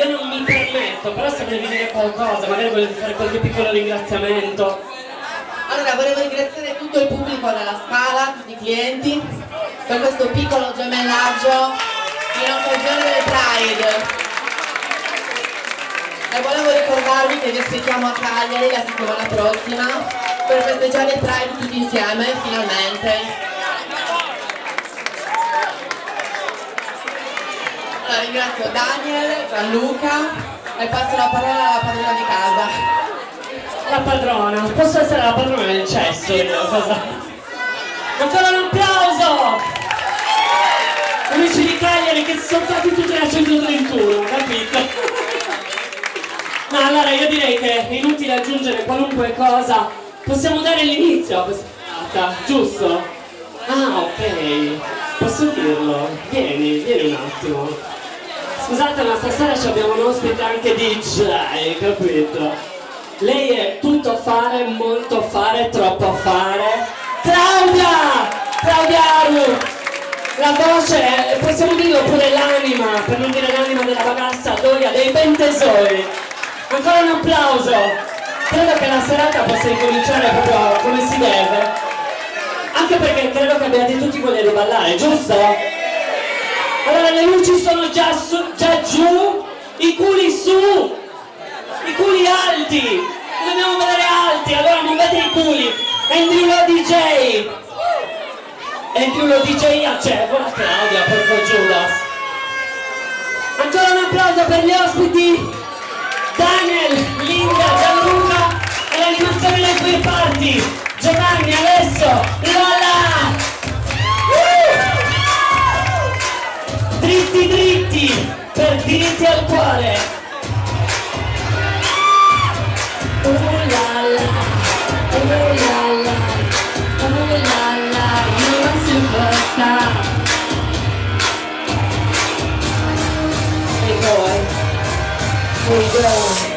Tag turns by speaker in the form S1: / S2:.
S1: io non mi permetto, però se volevi dire qualcosa, magari volevi fare qualche piccolo ringraziamento.
S2: Allora, volevo ringraziare tutto il pubblico della Scala, tutti i clienti, per questo piccolo gemellaggio in occasione del Pride. E volevo ricordarvi che vi aspettiamo a Cagliari la settimana prossima per festeggiare il Pride tutti insieme, finalmente. Allora, ringrazio Daniel, Gianluca e passo la parola alla padrona di casa.
S1: La padrona, posso essere la padrona del cesso io, cosa? Ancora un applauso! Amici di Cagliari che si sono fatti tutti la 131, capito? No, allora io direi che è inutile aggiungere qualunque cosa, possiamo dare l'inizio a questa serata, giusto? Ah, ok, posso dirlo? Vieni un attimo. Scusate, ma stasera abbiamo un ospite anche DJ, capito? Lei è tutto fare, molto fare, troppo fare. Claudia! Claudia Aru! La voce, possiamo dirlo pure l'anima, per non dire l'anima della ragazza, Doria dei Pentesori. Ancora un applauso! Credo che la serata possa incominciare proprio come si deve. Anche perché credo che abbiate tutti voglia di ballare, giusto? Allora le luci sono già giù, i culi su! I culi alti! Li dobbiamo vedere alti, allora muovete i culi! Andrew lo DJ! Andrew lo DJ agevola Claudia, porco Judas! Ancora un applauso per gli ospiti! Daniel, Linda, Gianluca e l'animazione dei tuoi parti! Giovanni, Alessio, Lola! Dritti dritti! Per diritti al cuore! Oh la la, oh la la, oh la la, you're a superstar. Hey boy, here we go.